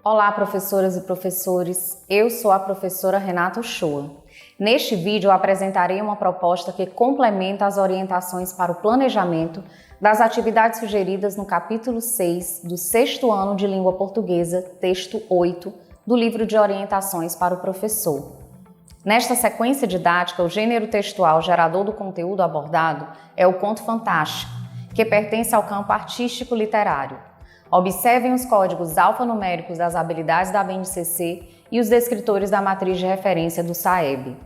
Olá, professoras e professores, eu sou a professora Renata Uchoa. Neste vídeo eu apresentarei uma proposta que complementa as orientações para o planejamento das atividades sugeridas no capítulo 6 do 6º ano de Língua Portuguesa, texto 8, do livro de orientações para o professor. Nesta sequência didática, o gênero textual gerador do conteúdo abordado é o conto fantástico, que pertence ao campo artístico-literário. Observem os códigos alfanuméricos das habilidades da BNCC e os descritores da matriz de referência do SAEB,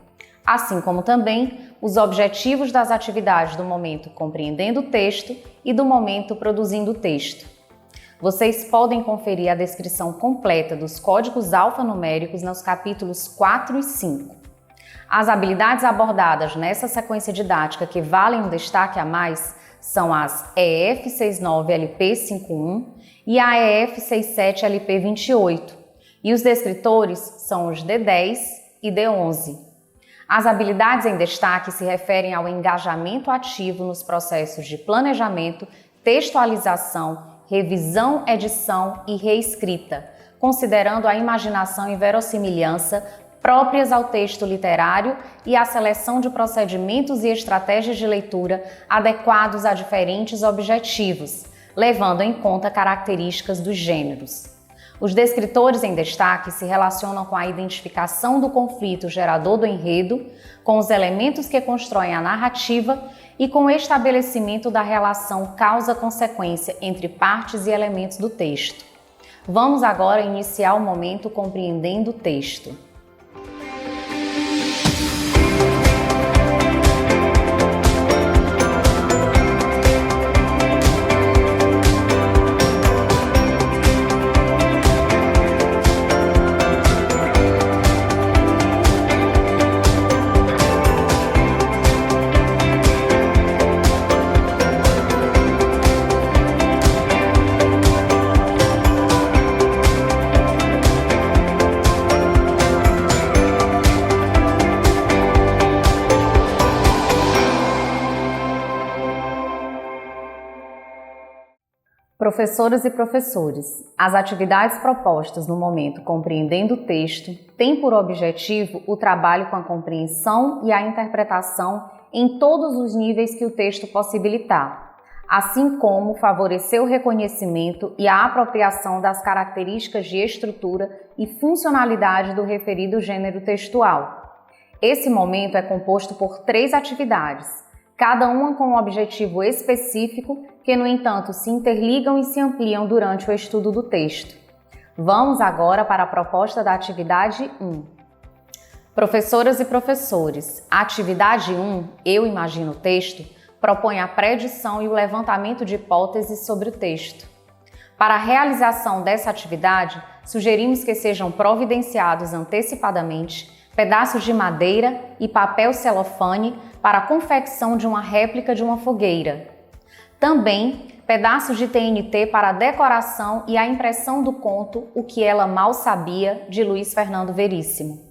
assim como também os objetivos das atividades do momento compreendendo o texto e do momento produzindo o texto. Vocês podem conferir a descrição completa dos códigos alfanuméricos nos capítulos 4 e 5. As habilidades abordadas nessa sequência didática que valem um destaque a mais são as EF 69 LP 51 e a EF 67 LP 28, e os descritores são os D10 e D11. As habilidades em destaque se referem ao engajamento ativo nos processos de planejamento, textualização, revisão, edição e reescrita, considerando a imaginação e verossimilhança próprias ao texto literário e a seleção de procedimentos e estratégias de leitura adequados a diferentes objetivos, levando em conta características dos gêneros. Os descritores em destaque se relacionam com a identificação do conflito gerador do enredo, com os elementos que constroem a narrativa e com o estabelecimento da relação causa-consequência entre partes e elementos do texto. Vamos agora iniciar o momento compreendendo o texto. Professoras e professores, as atividades propostas no momento compreendendo o texto têm por objetivo o trabalho com a compreensão e a interpretação em todos os níveis que o texto possibilitar, assim como favorecer o reconhecimento e a apropriação das características de estrutura e funcionalidade do referido gênero textual. Esse momento é composto por 3 atividades, cada uma com um objetivo específico que, no entanto, se interligam e se ampliam durante o estudo do texto. Vamos agora para a proposta da atividade 1. Professoras e professores, a atividade 1, Eu Imagino o Texto, propõe a pré-edição e o levantamento de hipóteses sobre o texto. Para a realização dessa atividade, sugerimos que sejam providenciados antecipadamente pedaços de madeira e papel celofane para a confecção de uma réplica de uma fogueira. Também pedaços de TNT para a decoração e a impressão do conto O que Ela Mal Sabia, de Luiz Fernando Veríssimo.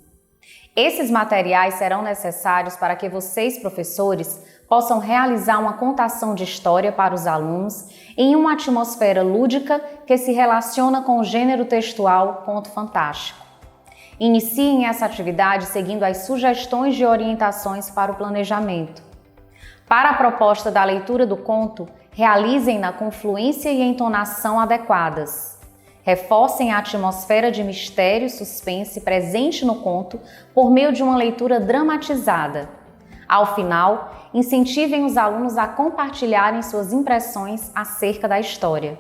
Esses materiais serão necessários para que vocês, professores, possam realizar uma contação de história para os alunos em uma atmosfera lúdica que se relaciona com o gênero textual conto fantástico. Iniciem essa atividade seguindo as sugestões de orientações para o planejamento. Para a proposta da leitura do conto, realizem-na com fluência e entonação adequadas. Reforcem a atmosfera de mistério e suspense presente no conto por meio de uma leitura dramatizada. Ao final, incentivem os alunos a compartilharem suas impressões acerca da história.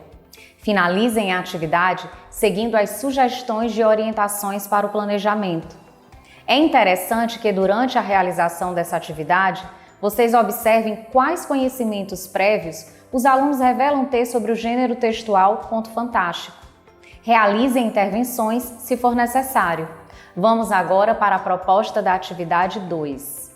Finalizem a atividade seguindo as sugestões de orientações para o planejamento. É interessante que durante a realização dessa atividade, vocês observem quais conhecimentos prévios os alunos revelam ter sobre o gênero textual conto fantástico. Realizem intervenções se for necessário. Vamos agora para a proposta da atividade 2.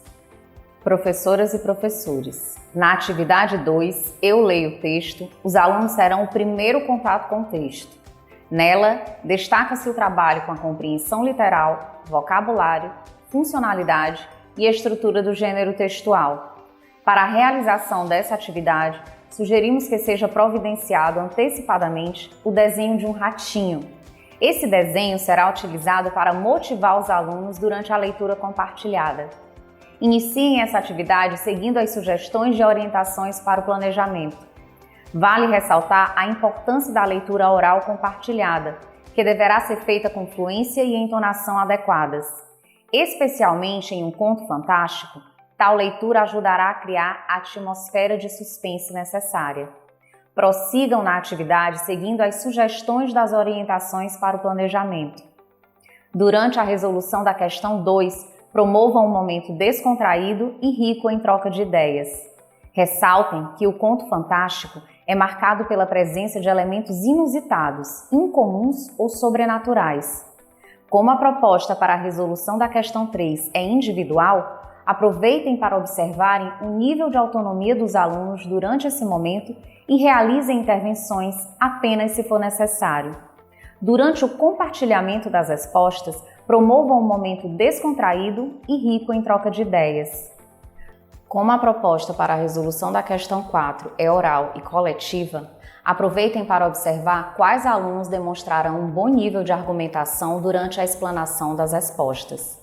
Professoras e professores, na atividade 2, Eu Leio o Texto, os alunos terão o primeiro contato com o texto. Nela, destaca-se o trabalho com a compreensão literal, vocabulário, funcionalidade e estrutura do gênero textual. Para a realização dessa atividade, sugerimos que seja providenciado antecipadamente o desenho de um ratinho. Esse desenho será utilizado para motivar os alunos durante a leitura compartilhada. Iniciem essa atividade seguindo as sugestões de orientações para o planejamento. Vale ressaltar a importância da leitura oral compartilhada, que deverá ser feita com fluência e entonação adequadas. Especialmente em um conto fantástico, tal leitura ajudará a criar a atmosfera de suspense necessária. Prossigam na atividade seguindo as sugestões das orientações para o planejamento. Durante a resolução da questão 2, promovam um momento descontraído e rico em troca de ideias. Ressaltem que o conto fantástico é marcado pela presença de elementos inusitados, incomuns ou sobrenaturais. Como a proposta para a resolução da questão 3 é individual, aproveitem para observarem o nível de autonomia dos alunos durante esse momento e realizem intervenções apenas se for necessário. Durante o compartilhamento das respostas, promovam um momento descontraído e rico em troca de ideias. Como a proposta para a resolução da questão 4 é oral e coletiva, aproveitem para observar quais alunos demonstrarão um bom nível de argumentação durante a explanação das respostas.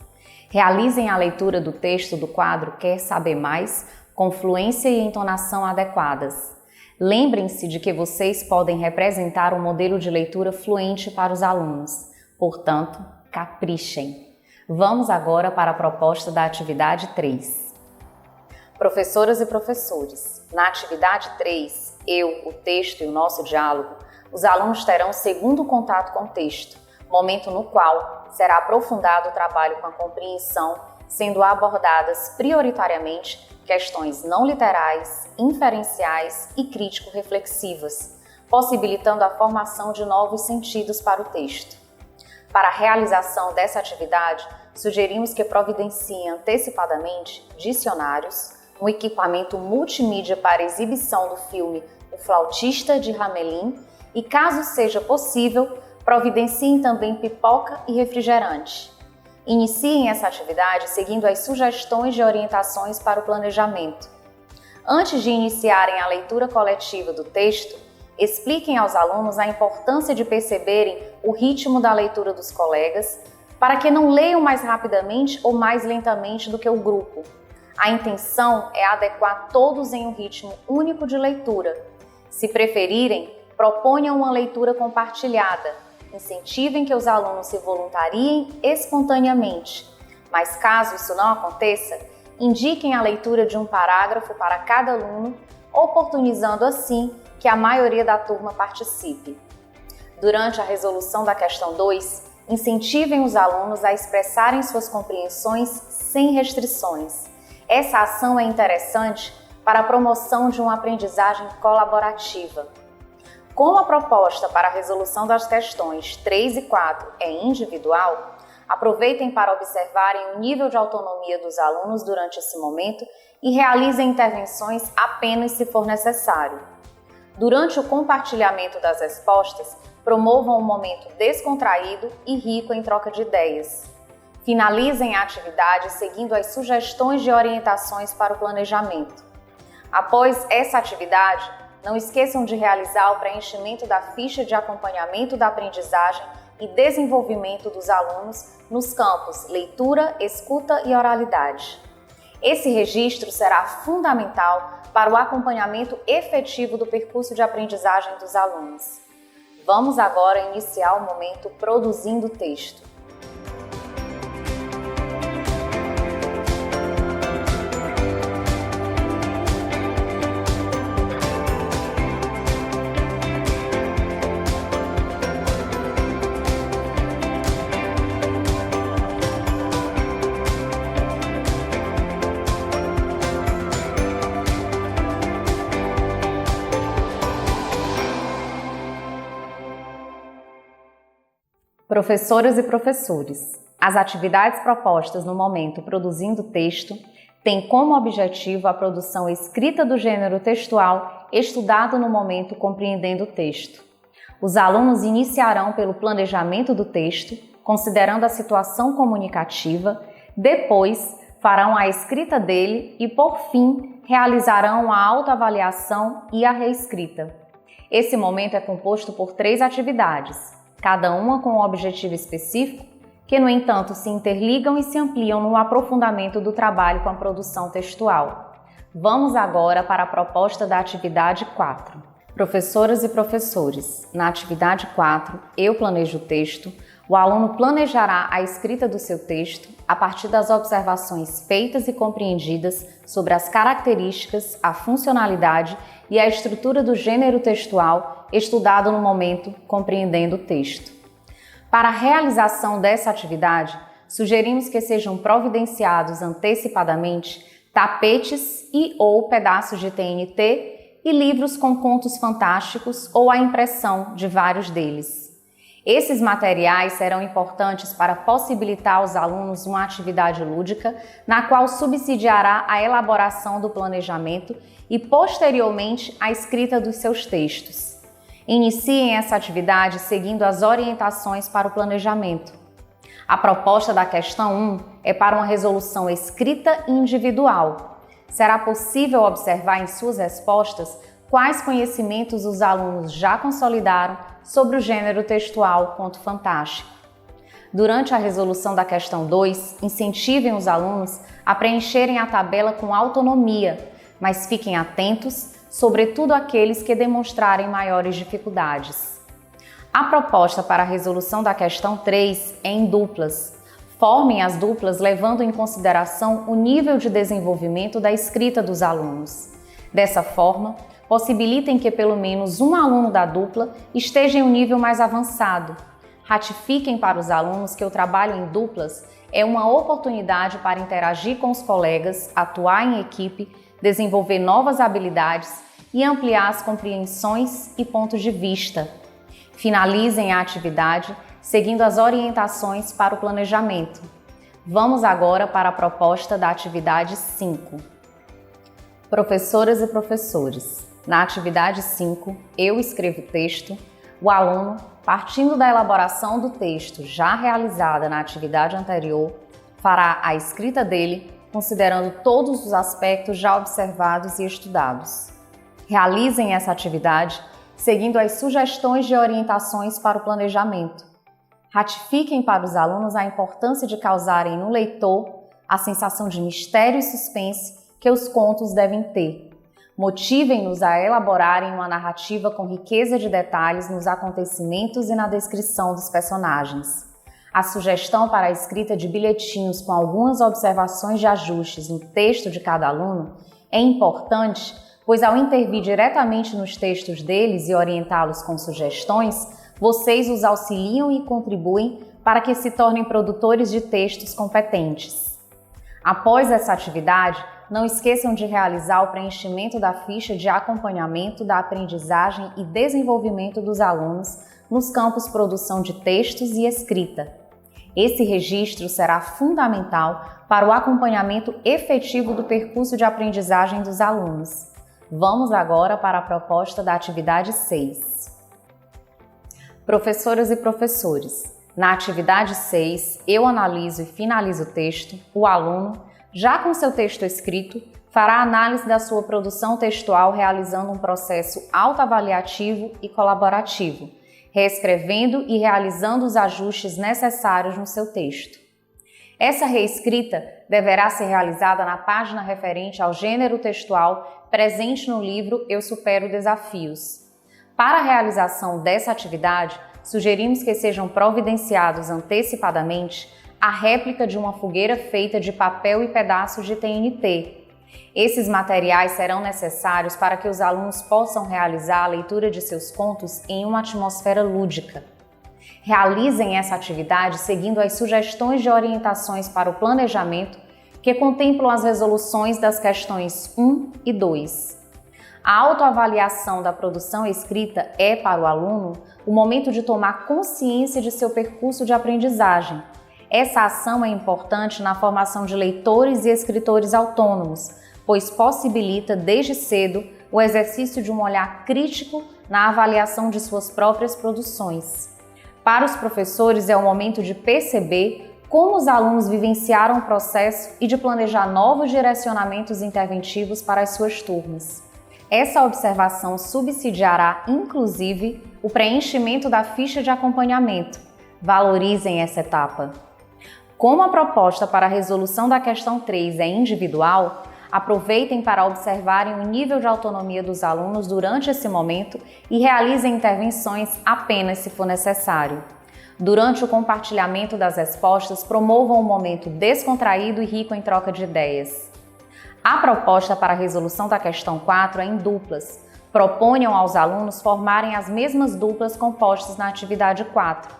Realizem a leitura do texto do quadro Quer Saber Mais, com fluência e entonação adequadas. Lembrem-se de que vocês podem representar um modelo de leitura fluente para os alunos. Portanto, caprichem. Vamos agora para a proposta da atividade 3. Professoras e professores, na atividade 3, eu, o texto e o nosso diálogo, os alunos terão segundo contato com o texto, momento no qual será aprofundado o trabalho com a compreensão, sendo abordadas prioritariamente questões não literais, inferenciais e crítico-reflexivas, possibilitando a formação de novos sentidos para o texto. Para a realização dessa atividade, sugerimos que providenciem antecipadamente dicionários, um equipamento multimídia para exibição do filme O Flautista de Hamelin e, caso seja possível, providenciem também pipoca e refrigerante. Iniciem essa atividade seguindo as sugestões de orientações para o planejamento. Antes de iniciarem a leitura coletiva do texto, expliquem aos alunos a importância de perceberem o ritmo da leitura dos colegas para que não leiam mais rapidamente ou mais lentamente do que o grupo. A intenção é adequar todos em um ritmo único de leitura. Se preferirem, proponham uma leitura compartilhada. Incentivem que os alunos se voluntariem espontaneamente. Mas caso isso não aconteça, indiquem a leitura de um parágrafo para cada aluno, oportunizando assim que a maioria da turma participe. Durante a resolução da questão 2, incentivem os alunos a expressarem suas compreensões sem restrições. Essa ação é interessante para a promoção de uma aprendizagem colaborativa. Como a proposta para a resolução das questões 3 e 4 é individual, aproveitem para observarem o nível de autonomia dos alunos durante esse momento e realizem intervenções apenas se for necessário. Durante o compartilhamento das respostas, promovam um momento descontraído e rico em troca de ideias. Finalizem a atividade seguindo as sugestões de orientações para o planejamento. Após essa atividade, não esqueçam de realizar o preenchimento da ficha de acompanhamento da aprendizagem e desenvolvimento dos alunos nos campos leitura, escuta e oralidade. Esse registro será fundamental para o acompanhamento efetivo do percurso de aprendizagem dos alunos. Vamos agora iniciar o momento produzindo texto. Professoras e professores, as atividades propostas no momento produzindo texto têm como objetivo a produção escrita do gênero textual estudado no momento compreendendo o texto. Os alunos iniciarão pelo planejamento do texto, considerando a situação comunicativa, depois farão a escrita dele e, por fim, realizarão a autoavaliação e a reescrita. Esse momento é composto por 3 atividades: cada uma com um objetivo específico, que, no entanto, se interligam e se ampliam no aprofundamento do trabalho com a produção textual. Vamos agora para a proposta da atividade 4. Professoras e professores, na atividade 4, eu planejo o texto, o aluno planejará a escrita do seu texto a partir das observações feitas e compreendidas sobre as características, a funcionalidade e a estrutura do gênero textual estudado no momento compreendendo o texto. Para a realização dessa atividade, sugerimos que sejam providenciados antecipadamente tapetes e ou pedaços de TNT e livros com contos fantásticos ou a impressão de vários deles. Esses materiais serão importantes para possibilitar aos alunos uma atividade lúdica, na qual subsidiará a elaboração do planejamento e, posteriormente, a escrita dos seus textos. Iniciem essa atividade seguindo as orientações para o planejamento. A proposta da questão 1 é para uma resolução escrita e individual. Será possível observar em suas respostas quais conhecimentos os alunos já consolidaram sobre o gênero textual conto fantástico. Durante a resolução da questão 2, incentivem os alunos a preencherem a tabela com autonomia, mas fiquem atentos, sobretudo aqueles que demonstrarem maiores dificuldades. A proposta para a resolução da questão 3 é em duplas. Formem as duplas levando em consideração o nível de desenvolvimento da escrita dos alunos. Dessa forma, possibilitem que pelo menos um aluno da dupla esteja em um nível mais avançado. Ratifiquem para os alunos que o trabalho em duplas é uma oportunidade para interagir com os colegas, atuar em equipe, desenvolver novas habilidades e ampliar as compreensões e pontos de vista. Finalizem a atividade seguindo as orientações para o planejamento. Vamos agora para a proposta da atividade 5. Professoras e professores, na atividade 5, eu escrevo o texto, o aluno, partindo da elaboração do texto já realizada na atividade anterior, fará a escrita dele, considerando todos os aspectos já observados e estudados. Realizem essa atividade seguindo as sugestões de orientações para o planejamento. Ratifiquem para os alunos a importância de causarem no leitor a sensação de mistério e suspense que os contos devem ter. Motivem-nos a elaborarem uma narrativa com riqueza de detalhes nos acontecimentos e na descrição dos personagens. A sugestão para a escrita de bilhetinhos com algumas observações de ajustes no texto de cada aluno é importante, pois ao intervir diretamente nos textos deles e orientá-los com sugestões, vocês os auxiliam e contribuem para que se tornem produtores de textos competentes. Após essa atividade, não esqueçam de realizar o preenchimento da ficha de acompanhamento da aprendizagem e desenvolvimento dos alunos nos campos produção de textos e escrita. Esse registro será fundamental para o acompanhamento efetivo do percurso de aprendizagem dos alunos. Vamos agora para a proposta da atividade 6. Professoras e professores, na atividade 6, eu analiso e finalizo o texto, o aluno, já com seu texto escrito, fará análise da sua produção textual realizando um processo autoavaliativo e colaborativo, reescrevendo e realizando os ajustes necessários no seu texto. Essa reescrita deverá ser realizada na página referente ao gênero textual presente no livro Eu Supero Desafios. Para a realização dessa atividade, sugerimos que sejam providenciados antecipadamente a réplica de uma fogueira feita de papel e pedaços de TNT. Esses materiais serão necessários para que os alunos possam realizar a leitura de seus contos em uma atmosfera lúdica. Realizem essa atividade seguindo as sugestões de orientações para o planejamento que contemplam as resoluções das questões 1 e 2. A autoavaliação da produção escrita é, para o aluno, o momento de tomar consciência de seu percurso de aprendizagem. Essa ação é importante na formação de leitores e escritores autônomos, pois possibilita, desde cedo, o exercício de um olhar crítico na avaliação de suas próprias produções. Para os professores, é o momento de perceber como os alunos vivenciaram o processo e de planejar novos direcionamentos interventivos para as suas turmas. Essa observação subsidiará, inclusive, o preenchimento da ficha de acompanhamento. Valorizem essa etapa. Como a proposta para a resolução da questão 3 é individual, aproveitem para observarem o nível de autonomia dos alunos durante esse momento e realizem intervenções apenas se for necessário. Durante o compartilhamento das respostas, promovam um momento descontraído e rico em troca de ideias. A proposta para a resolução da questão 4 é em duplas. Proponham aos alunos formarem as mesmas duplas compostas na atividade 4.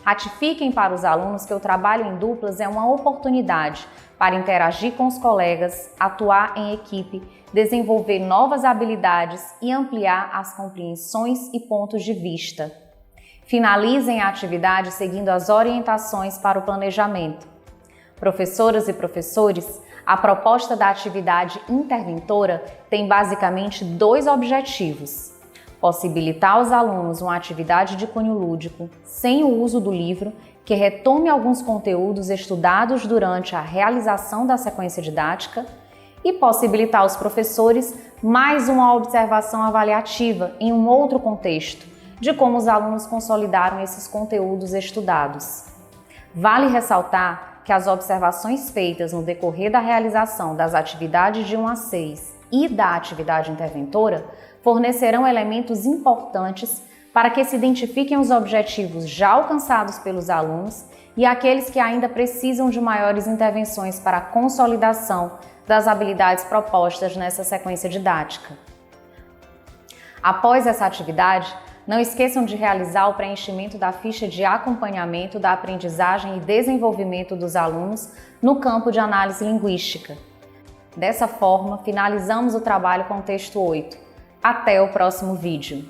Ratifiquem para os alunos que o trabalho em duplas é uma oportunidade para interagir com os colegas, atuar em equipe, desenvolver novas habilidades e ampliar as compreensões e pontos de vista. Finalizem a atividade seguindo as orientações para o planejamento. Professoras e professores, a proposta da atividade interventora tem basicamente 2 objetivos: possibilitar aos alunos uma atividade de cunho lúdico, sem o uso do livro, que retome alguns conteúdos estudados durante a realização da sequência didática, e possibilitar aos professores mais uma observação avaliativa em um outro contexto, de como os alunos consolidaram esses conteúdos estudados. Vale ressaltar que as observações feitas no decorrer da realização das atividades de 1 a 6 e da atividade interventora fornecerão elementos importantes para que se identifiquem os objetivos já alcançados pelos alunos e aqueles que ainda precisam de maiores intervenções para a consolidação das habilidades propostas nessa sequência didática. Após essa atividade, não esqueçam de realizar o preenchimento da ficha de acompanhamento da aprendizagem e desenvolvimento dos alunos no campo de análise linguística. Dessa forma, finalizamos o trabalho com o texto 8. Até o próximo vídeo!